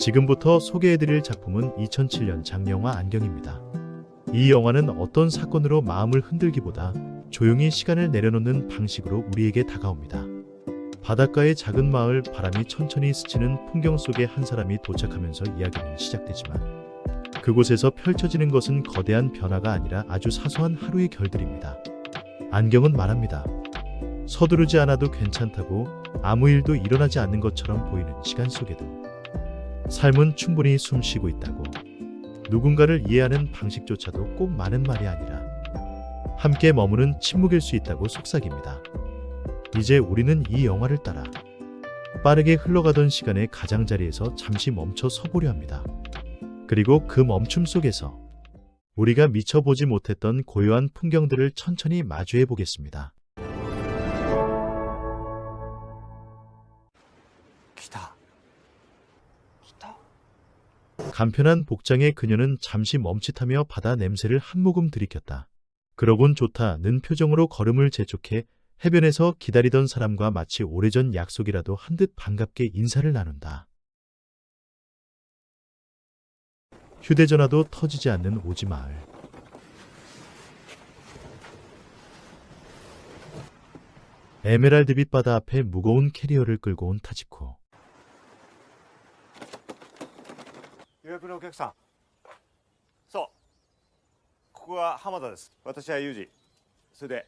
지금부터 소개해드릴 작품은 2007년 장영화 안경입니다. 이 영화는 어떤 사건으로 마음을 흔들기보다 조용히 시간을 내려놓는 방식으로 우리에게 다가옵니다. 바닷가의 작은 마을, 바람이 천천히 스치는 풍경 속에 한 사람이 도착하면서 이야기는 시작되지만 그곳에서 펼쳐지는 것은 거대한 변화가 아니라 아주 사소한 하루의 결들입니다. 안경은 말합니다. 서두르지 않아도 괜찮다고, 아무 일도 일어나지 않는 것처럼 보이는 시간 속에도 삶은 충분히 숨쉬고 있다고, 누군가를 이해하는 방식조차도 꼭 많은 말이 아니라 함께 머무는 침묵일 수 있다고 속삭입니다. 이제 우리는 이 영화를 따라 빠르게 흘러가던 시간의 가장자리에서 잠시 멈춰 서보려 합니다. 그리고 그 멈춤 속에서 우리가 미처 보지 못했던 고요한 풍경들을 천천히 마주해 보겠습니다. 간편한 복장의 그녀는 잠시 멈칫하며 바다 냄새를 한 모금 들이켰다. 그러곤 좋다는 표정으로 걸음을 재촉해 해변에서 기다리던 사람과 마치 오래전 약속이라도 한 듯 반갑게 인사를 나눈다. 휴대전화도 터지지 않는 오지 마을. 에메랄드빛 바다 앞에 무거운 캐리어를 끌고 온 타지코. 予約のお客さん。そう。ここは浜田です。私はユージ。それで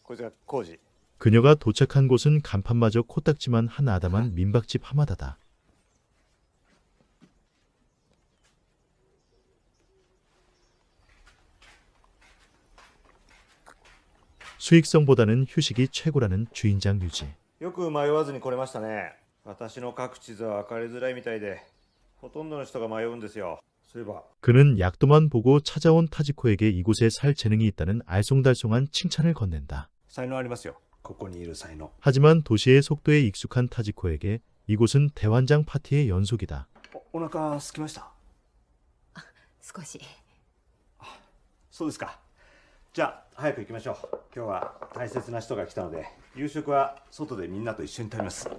こいつがコウジ。 그녀가 도착한 곳은 간판마저 코딱지만 한 아담한 민박집 하마다다. 수익성보다는 휴식이 최고라는 주인장 유지. よく迷わずに来れましたね。私の各地図は分かりづらいみたいで、ほとんどの人が迷うんですよ。そういえば。 그는 약도만 보고 찾아온 타지코에게 이곳에 살 재능이 있다는 알쏭달쏭한 칭찬을 건넨다. 才能ありますよ。ここにいる才能。 하지만 도시의 속도에 익숙한 타지코에게 이곳은 대환장 파티의 연속이다. お腹空きました。少し。そうですか。じゃあ早く行きましょう。今日は大切な人が来たので、夕食は外でみんなと一緒に食べます。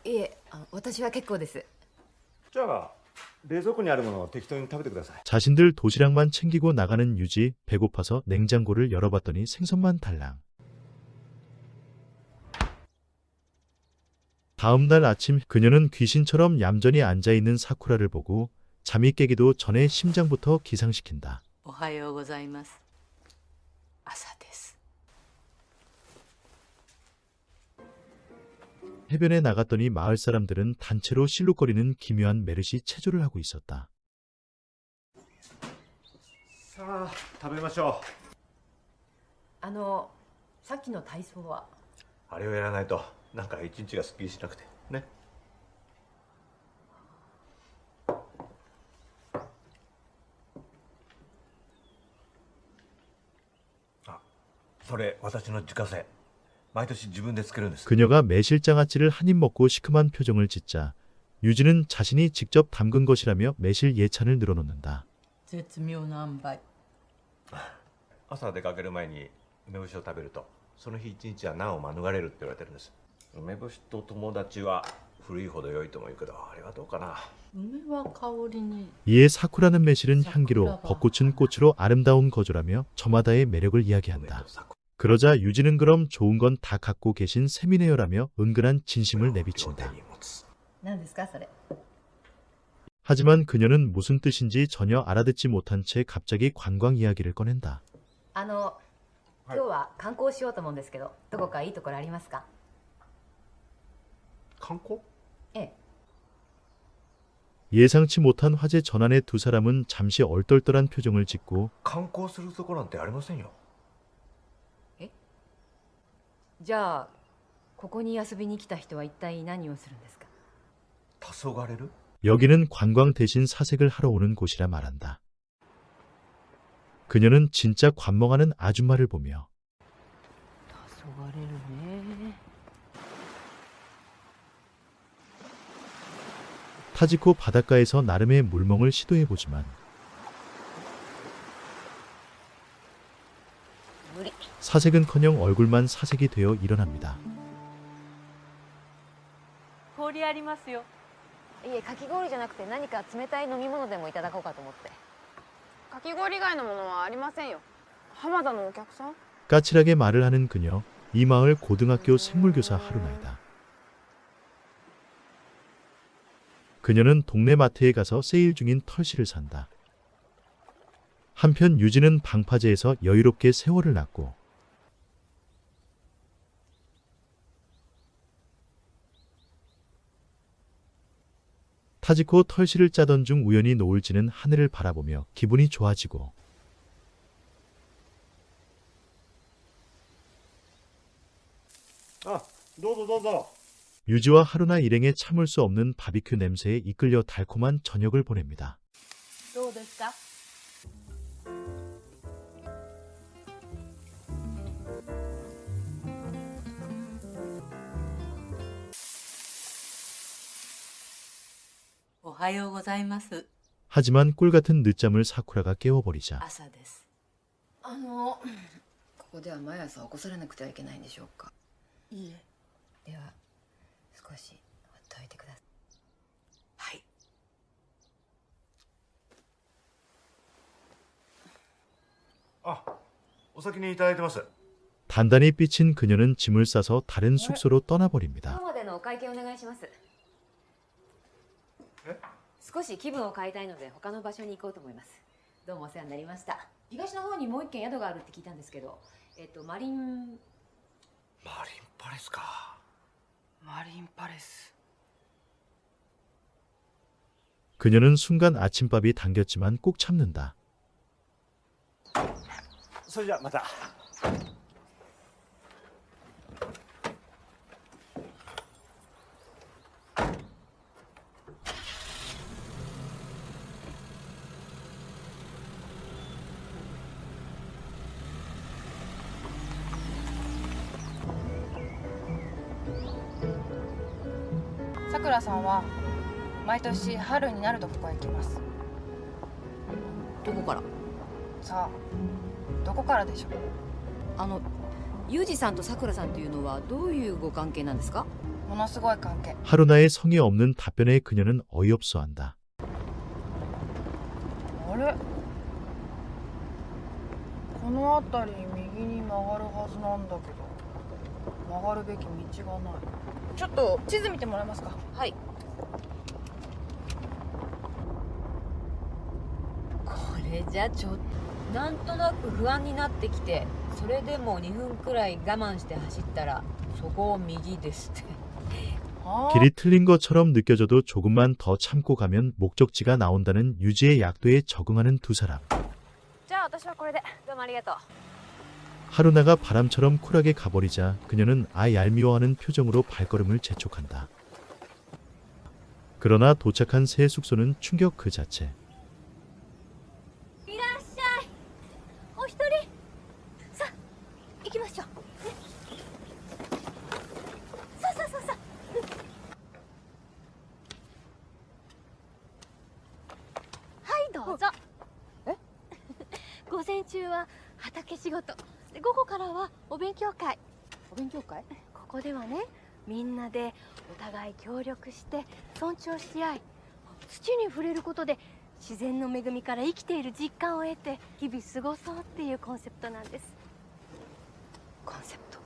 いえ、私は結構です。じゃあ冷蔵庫にあるものを適当に食べてください。 자신들 도시락만 챙기고 나가는 유지. 배고파서 냉장고를 열어봤더니 생선만 달랑. 다음 날 아침 그녀는 귀신처럼 얌전히 앉아있는 사쿠라를 보고 잠이 깨기도 전에 심장부터 기상시킨다. おはようございます。朝です。 해변에 나갔더니 마을 사람들은 단체로 실룩거리는 기묘한 메르시 체조를 하고 있었다. さあ食べましょさっきの体操は。う。あれをやらないとなんか一日がすっきりしなくてね。あ、それ私の自家製。毎年自分でつけるんです。 그녀가 매실장아찌를 한 입 먹고 시큼한 표정을 짓자 유지는 자신이 직접 담근 것이라며 매실 예찬을 늘어놓는다. 絶妙な塩梅。朝出かける前に梅干しを食べるとその日一日は難を免れるって言われてるんです。梅干しと友達は古いほど良いとも言うけど、あれはどうかな。梅は香りに。 이에 사쿠라는 매실은 향기로, 벚꽃은 꽃으로 아름다운 거조라며 저마다의 매력을 梅 이야기한다. と桜。 그러자 유지는 그럼 좋은 건 다 갖고 계신 셈이네요라며 은근한 진심을 両手 내비친다. に持つ。何ですかそれ。 하지만 그녀는 무슨 뜻인지 전혀 알아듣지 못한 채 갑자기 관광 이야기를 꺼낸다. 今日は観光しようと思うんですけど、どこかいいところありますか。観光？ええ。 예상치 못한 화제 전환에 두 사람은 잠시 얼떨떨한 표정을 짓고 観光するとこなんてありませんよ。じゃあここに遊びに来た人は一体何をするんですか。黄昏る？ 여기는 관광 대신 사색을 하러 오는 곳이라 말한다. 그녀는 진짜 관멍하는 아줌마를 보며 黄昏るね。 타지코 바닷가에서 나름의 물멍을 시도해보지만 사색은커녕 얼굴만 사색이 되어 일어납니다. 氷ありますよ。いえ、かき氷じゃなくて何か冷たい飲み物でもいただこうかと思って。かき氷以外のものはありませんよ。浜田のお客さん？ 까칠하게 말을 하는 그녀. 이 마을 고등학교 생물교사 하루나이다. 그녀는 동네 마트에 가서 세일 중인 털실을 산다. 한편 유지는 방파제에서 여유롭게 세월을 났고 타지코 털실을 짜던 중 우연히 노을 지는 하늘을 바라보며 기분이 좋아지고 아, どうぞどうぞ。 유지와 하루나 일행에 참을 수 없는 바비큐 냄새에 이끌려 달콤한 저녁을 보냅니다. どうですか？おはようございます。 하지만 꿀같은 늦잠을 사쿠라가 깨워버리자 朝です。ここでは毎朝起こされなくてはいけないんでしょうか？いいえ。では少しほっといてください。はい。あ、お先にいただいてます。 단단히 삐친 그녀는 짐을 싸서 다른 숙소로 떠나버립니다. 今までのお会計お願いします。え？少し気分を変えたいので他の場所に行こうと思います。どうもお世話になりました。東の方にもう一軒宿があるって聞いたんですけど、マリンマリンパレスか。マリンパレス。 그녀는 순간 아침밥이 당겼지만 꼭 참는다. それじゃまた。 さくらさんは毎年春になるとここへ来ます。どこから？さあ、どこからでしょう。ユージさんとさくらさんというのはどういうご関係なんですか？ものすごい関係。 하루나의 성의 없는 답변에 그녀는 어이없어한다. あれ、この辺り右に曲がるはずなんだけど曲がるべき道がない。ちょっと地図見てもらえますか？はい。これじゃちょっとなんとなく不安になってきて、それでも2分くらい我慢して走ったらそこを右ですって。 길이 틀린 것처럼 느껴져도 조금만 더 참고 가면 목적지가 나온다는 유지의 약도에 적응하는 두 사람. じゃあ私はこれで。どうもありがとう。 하루나가 바람처럼 쿨하게 가버리자 그녀는 얄미워하는 표정으로 발걸음을 재촉한다. 그러나 도착한 새 숙소는 충격 그 자체. いらっしゃい。お一人。さあ行きましょう。さあさあさあさあ。はいどうぞ。え？午前中は畑仕事。午後からはお勉強会。お勉強会？ここではね、みんなでお互い協力して尊重し合い、土に触れることで自然の恵みから生きている実感を得て日々過ごそうっていうコンセプトなんです。コンセプト。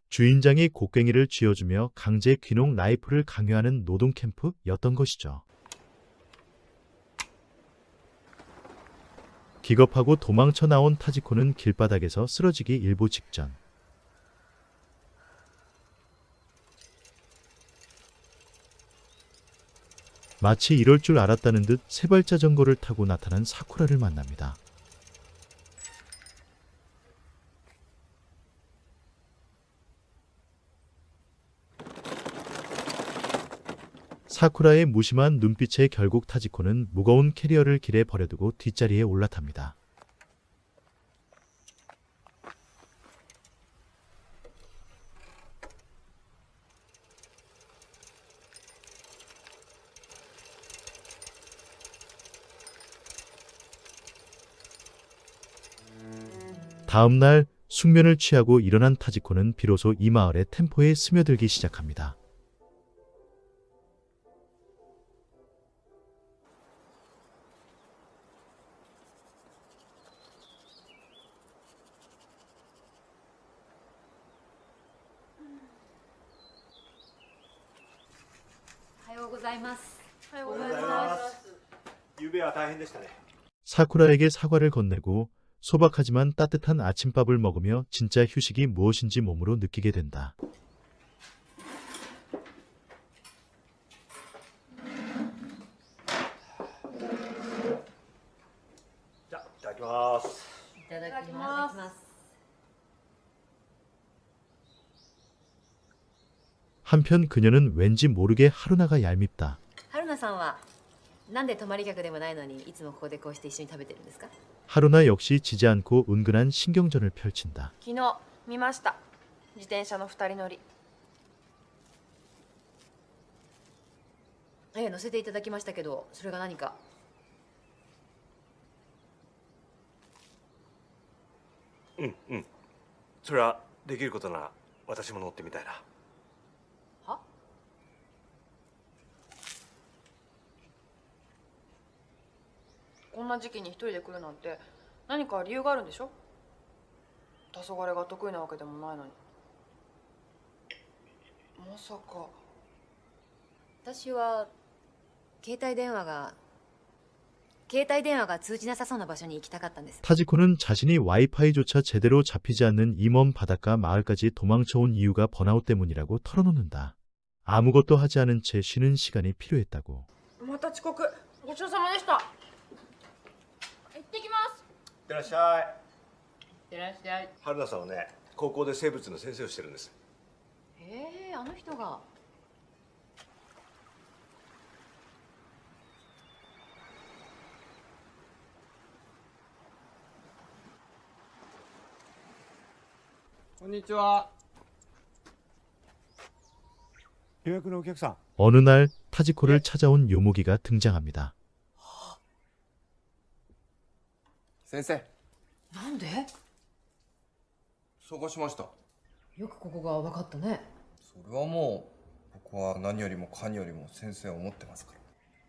주인장이 곡괭이를 쥐어주며 강제 귀농 라이프를 강요하는 노동 캠프였던 것이죠. 기겁하고 도망쳐 나온 타지코는 길바닥에서 쓰러지기 일보 직전. 마치 이럴 줄 알았다는 듯 세발 자전거를 타고 나타난 사쿠라를 만납니다. 사쿠라의 무심한 눈빛에 결국 타지코는 무거운 캐리어를 길에 버려두고 뒷자리에 올라탑니다. 다음 날 숙면을 취하고 일어난 타지코는 비로소 이 마을의 템포에 스며들기 시작합니다. ございます。おはようございます。昨夜は大変でしたね。 사쿠라에게 사과를 건네고 소박하지만 따뜻한 아침밥을 먹으며 진짜 휴식이 무엇인지 몸으로 느끼게 된다. じゃあいただきます。いただきます。 한편 그녀는 왠지 모르게 하루나가 얄밉다. 春菜さんはなんで泊まり客でもないのにいつもここでこうして一緒に食べてるんですか？ 하루나 역시 지지 않고 은근한 신경전을 펼친다. 昨日見ました。自転車の2人乗り。乗せていただきましたけど、それが何か？うんうん。それはできることなら私も乗ってみたいな。は？こんな時期に一人で来るなんて何か理由があるんでしょ？黄昏が得意なわけでもないのに。まさか。私は携帯電話が通じなさそうな場所に行きたかったんです。 타지코는 자신이 와이파이조차 제대로 잡히지 않는 이 먼 바닷가 마을까지 도망쳐온 이유가 번아웃 때문이라고 털어놓는다. 아무것도 하지 않은 채 쉬는 시간이 필요했다고. また遅刻。ごちそうさまでした。行ってきます。いってらっしゃい。いってらっしゃい。春菜さんはね、高校で生物の先生をしてるんです。あの人が。こんにちは。予約のお客さん。 어느 날 타지코를 찾아온 요모기가 등장합니다. 先生、なんで？探しました。よくここが分かったね。それはもう僕は何よりもかによりも先生を思ってますから。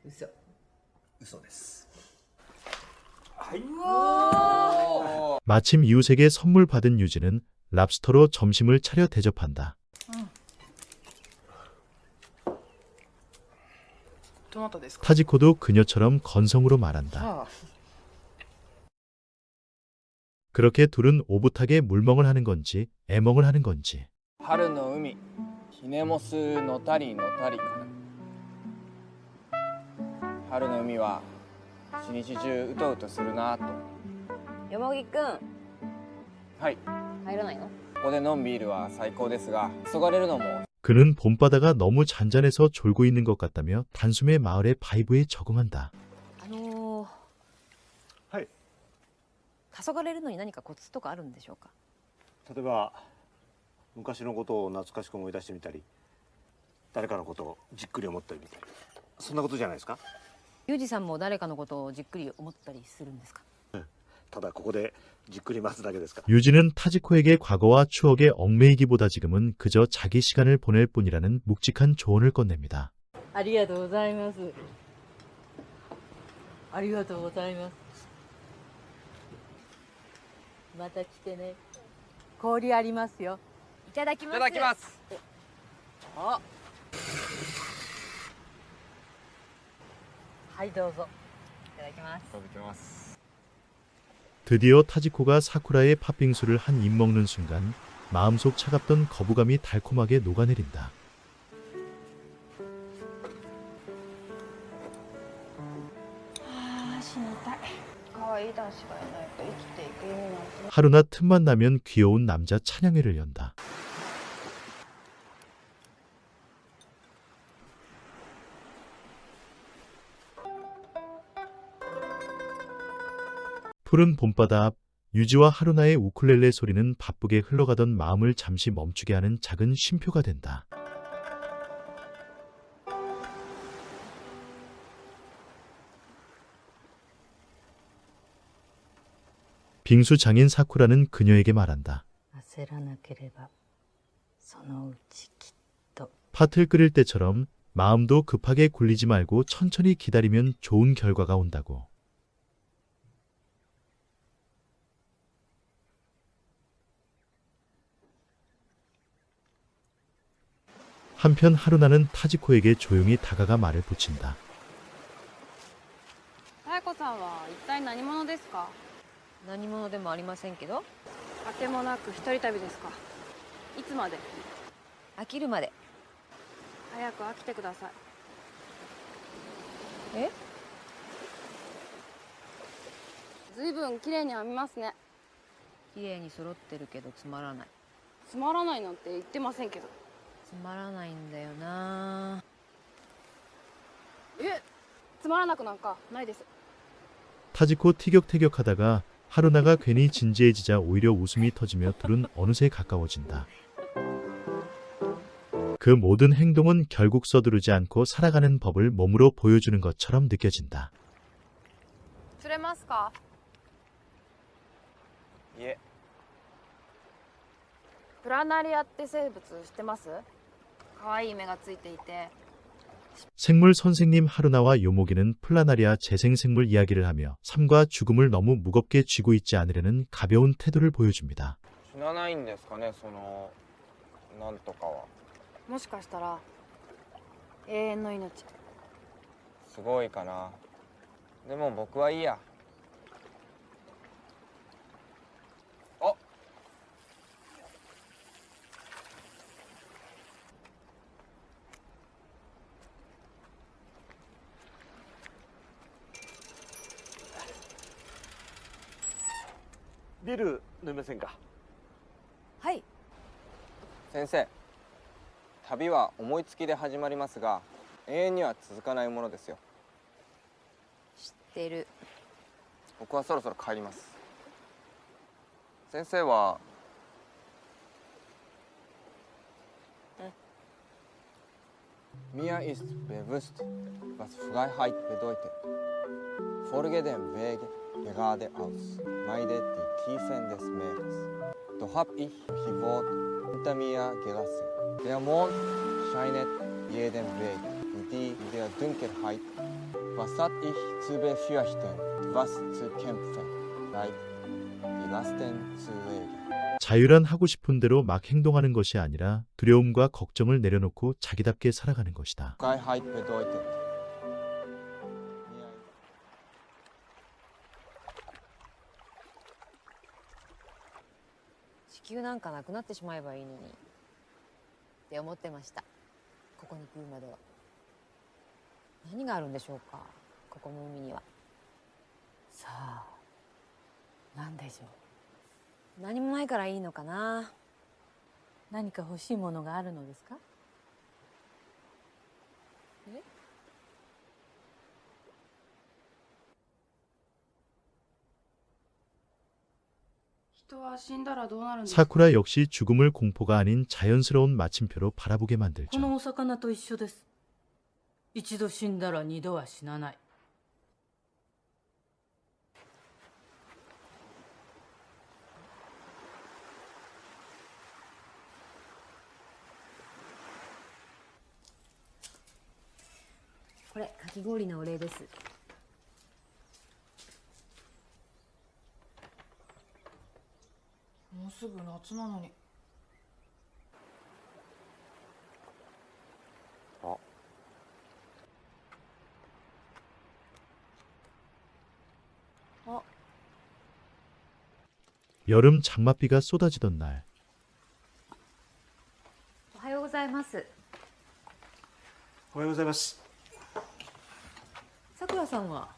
嘘。嘘です。 마침 이웃에게 선물 받은 유진은 랍스터로 점심을 차려 대접한다. どなたですか？ 타지코도 그녀처럼 건성으로 말한다. ああ。 그렇게 둘은 오붓하게 물멍을 하는 건지 애멍을 하는 건지 春の海ひねもすのたりのたりかな。春の海は一日中うとうとするなと。よもぎくん、はい、入らないの？ここで飲むビールは最高ですが、急がれるのも。 그는 봄바다가 너무 잔잔해서 졸고 있는 것 같다며 단숨에 마을의 바이브에 적응한다. はい。黄昏れるのに何かコツとかあるんでしょうか？例えば昔のことを懐かしく思い出してみたり、誰かのことをじっくり思ったりみたいな、そんなことじゃないですか？ユージさんも誰かのことをじっくり思ったりするんですか？ただここでじっくり待つだけですから。 유진은 타지코에게 과거와 추억에 얽매이기보다 지금은 그저 자기 시간을 보낼 뿐이라는 묵직한 조언을 건넵니다. ありがとうございます。ありがとうございます。また来てね。氷ありますよ。いただきます。いただきます。あ。はいどうぞ。いただきます。食べてます。 드디어 타지코가 사쿠라의 팥빙수를 한 입 먹는 순간 마음속 차갑던 거부감이 달콤하게 녹아내린다. 死にたい。可愛い男子がいないと生きていく意味なんて。 하루나 틈만 나면 귀여운 남자 찬양회를 연다. 푸른 봄바다 앞 유지와 하루나의 우쿨렐레 소리는 바쁘게 흘러가던 마음을 잠시 멈추게 하는 작은 쉼표가 된다. 빙수 장인 사쿠라는 그녀에게 말한다. 焦らなければそのうちきっと。 팥을 끓일 때처럼 마음도 급하게 굴리지 말고 천천히 기다리면 좋은 결과가 온다고. 한편 하루나는 타지코에게 조용히 다가가 말을 붙인다. 妙子さんは一体何者ですか？何者でもありませんけど、あてもなく一人旅ですか？いつまで？飽きるまで。早く飽きてください。え？ずいぶん綺麗に編みますね。綺麗に揃ってるけどつまらない。つまらないなんて言ってませんけど。つまらないんだよな。え、つまらなくなんかないです。 타지코 티격태격하다가 하루나가 괜히 진지해지자 오히려 웃음이 터지며 둘은 어느새 가까워진다. 그 모든 행동은 결국 서두르지 않고 살아가는 법을 몸으로 보여주는 것처럼 느껴진다. 釣れますか？いえ、プラナリアって生物知ってます？可愛い目がついていて 생물 선생님 하루나와 요모기는 플라나리아 재생생물 이야기를 하며 삶과 죽음을 너무 무겁게 쥐고 있지 않으려는 가벼운 태도를 보여줍니다. 死なないんですかね、そのなんとかは。もしかしたら永遠の命。すごいかな。でも僕はいいや。あ、ビール飲みませんか？はい。先生、旅は思いつきで始まりますが、永遠には続かないものですよ。知ってる。僕はそろそろ帰ります。先生はMir ist bewusst, was Freiheit bedeutet. Folge dem Weg geradeaus, meide die Tiefen des Meeres. Doch hab ich die Wort hinter mir gelassen. Der Mond scheinet jeden Weg, wie die der Dunkelheit. Was hat ich zu befürchten, was zu kämpfen, bleibt die Lasten zu legen. 자유란 하고 싶은 대로 막 행동하는 것이 아니라 두려움과 걱정을 내려놓고 자기답게 살아가는 것이다. Freiheit bedeutet.地球なんかなくなってしまえばいいのにって思ってました。ここに来るまでは。何があるんでしょうか、ここの海には。さあ、何でしょう。何もないからいいのかな。何か欲しいものがあるのですか？え？人は死んだらどうなるんですか？ 사쿠라 역시 죽음을 공포가 아닌 자연스러운 마침표로 바라보게 こ 만들죠. のお魚と一緒です。一度死んだら二度は死なない。これかき氷のお礼です。もうすぐ夏なのに。あ、 여름 장맛비가 쏟아지던 날, おはようございます。おはようございます。さくらさんは？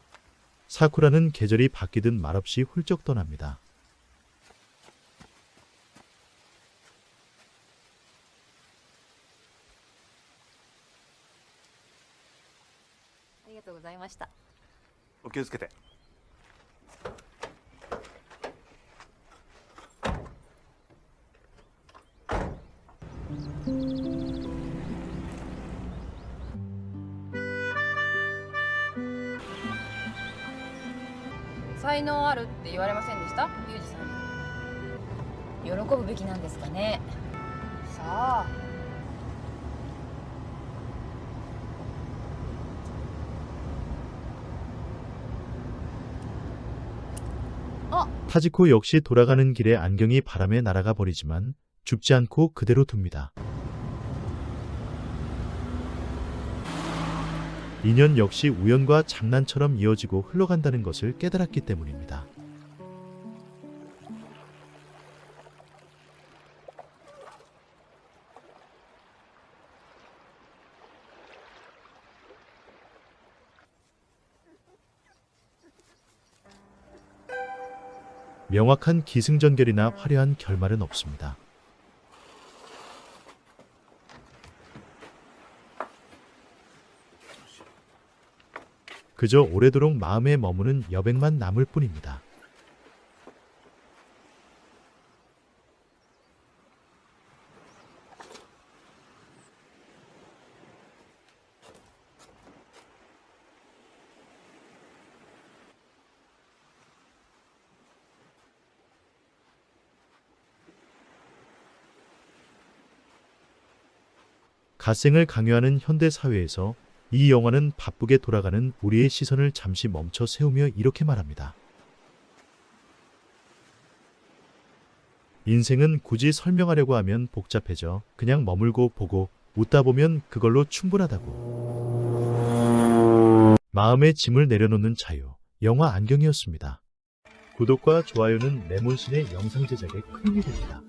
사쿠라는 계절이 바뀌듯 말없이 훌쩍 떠납니다. ありがとうございました。お気をつけて。才能あるって言われませんでした？ユージさんに。喜ぶべきなんですかね。さあ。 타지코 역시 돌아가는 길에 안경이 바람에 날아가 버리지만 죽지 않고 그대로 둡니다. 인연 역시 우연과 장난처럼 이어지고 흘러간다는 것을 깨달았기 때문입니다. 명확한 기승전결이나 화려한 결말은 없습니다. 그저 오래도록 마음에 머무는 여백만 남을 뿐입니다. 갓생을 강요하는 현대 사회에서 이 영화는 바쁘게 돌아가는 우리의 시선을 잠시 멈춰 세우며 이렇게 말합니다. 인생은 굳이 설명하려고 하면 복잡해져. 그냥 머물고 보고 웃다 보면 그걸로 충분하다고. 마음의 짐을 내려놓는 자유. 영화 안경이었습니다. 구독과 좋아요는 레몬신의 영상 제작에 큰 힘이 됩니다.